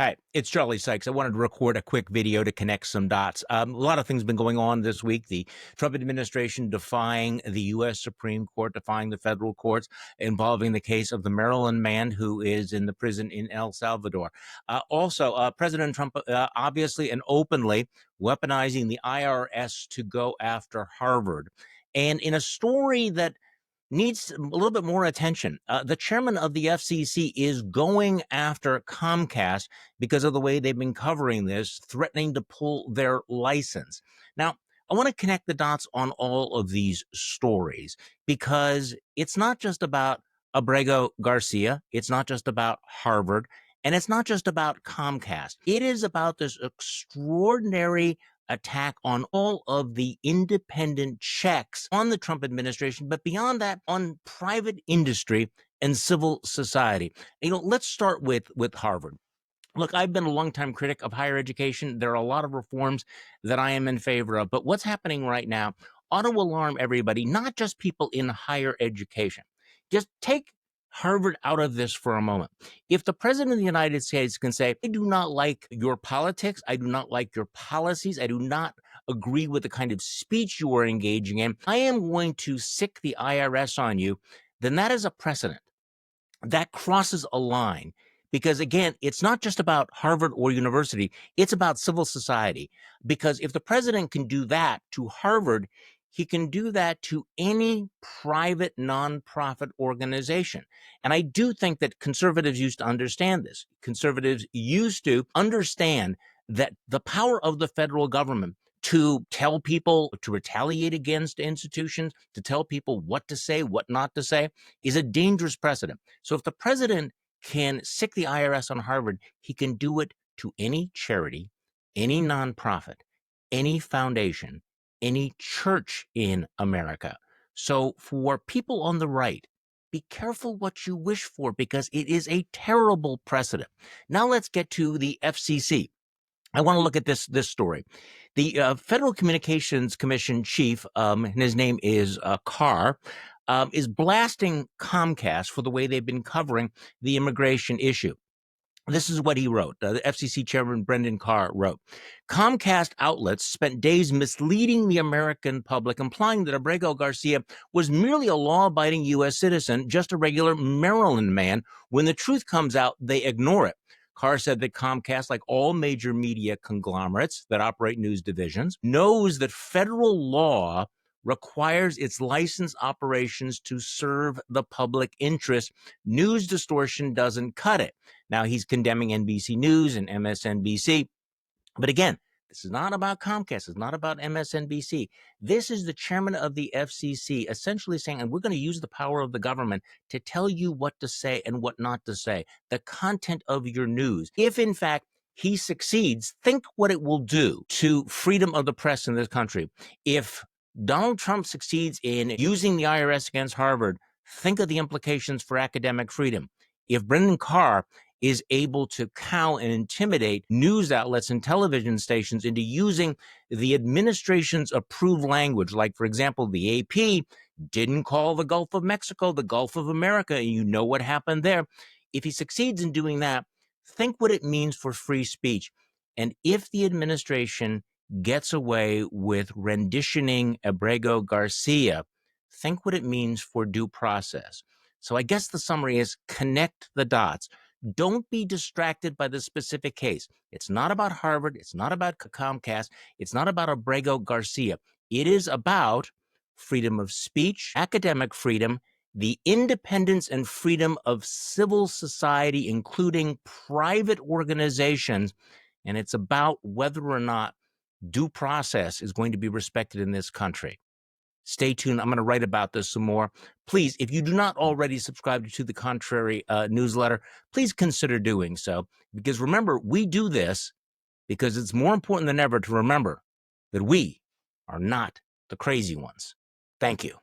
Hi, it's Charlie Sykes. I wanted to record a quick video to connect some dots. A lot of things been going on this week. The Trump administration defying the U.S. Supreme Court, defying the federal courts, involving the case of the Maryland man who is in the prison in El Salvador. Also, President Trump obviously and openly weaponizing the IRS to go after Harvard. And in a story that needs a little bit more attention. The chairman of the FCC is going after Comcast because of the way they've been covering this, threatening to pull their license. Now, I want to connect the dots on all of these stories because it's not just about Abrego Garcia. It's not just about Harvard. And it's not just about Comcast. It is about this extraordinary attack on all of the independent checks on the Trump administration, but beyond that, on private industry and civil society. Let's start with Harvard. Look, I've been a longtime critic of higher education. There are a lot of reforms that I am in favor of, but what's happening right now ought to alarm everybody, not just people in higher education. Just take Harvard out of this for a moment. If the president of the United States can say, I do not like your politics, I do not like your policies, I do not agree with the kind of speech you are engaging in, I am going to sic the IRS on you, then that is a precedent. That crosses a line. Because again, it's not just about Harvard or university, it's about civil society. Because if the president can do that to Harvard, he can do that to any private nonprofit organization. And I do think that conservatives used to understand this. Conservatives used to understand that the power of the federal government to tell people to retaliate against institutions, to tell people what to say, what not to say, is a dangerous precedent. So if the president can sic the IRS on Harvard, he can do it to any charity, any nonprofit, any foundation, any church in America. So for people on the right, be careful what you wish for because it is a terrible precedent. Now let's get to the FCC. I want to look at this story. The Federal Communications Commission chief, and his name is Carr, is blasting Comcast for the way they've been covering the immigration issue. This is what he wrote. The FCC chairman, Brendan Carr, wrote, Comcast outlets spent days misleading the American public, implying that Abrego Garcia was merely a law-abiding U.S. citizen, just a regular Maryland man. When the truth comes out, they ignore it. Carr said that Comcast, like all major media conglomerates that operate news divisions, knows that federal law requires its licensed operations to serve the public interest. News distortion doesn't cut it. Now, he's condemning NBC News and MSNBC. But again, this is not about Comcast. It's not about MSNBC. This is the chairman of the FCC essentially saying, and we're going to use the power of the government to tell you what to say and what not to say, the content of your news. If, in fact, he succeeds, think what it will do to freedom of the press in this country. If Donald Trump succeeds in using the IRS against Harvard, think of the implications for academic freedom. If Brendan Carr is able to cow and intimidate news outlets and television stations into using the administration's approved language, like, for example, the AP didn't call the Gulf of Mexico the Gulf of America, and you know what happened there. If he succeeds in doing that, think what it means for free speech. And if the administration gets away with renditioning Abrego Garcia, think what it means for due process. So I guess the summary is connect the dots. Don't be distracted by the specific case. It's not about Harvard. It's not about Comcast. It's not about Abrego Garcia. It is about freedom of speech, academic freedom, the independence and freedom of civil society, including private organizations. And it's about whether or not due process is going to be respected in this country. Stay tuned. I'm going to write about this some more. Please, if you do not already subscribe to the Contrary newsletter, please consider doing so. Because remember, we do this because it's more important than ever to remember that we are not the crazy ones. Thank you.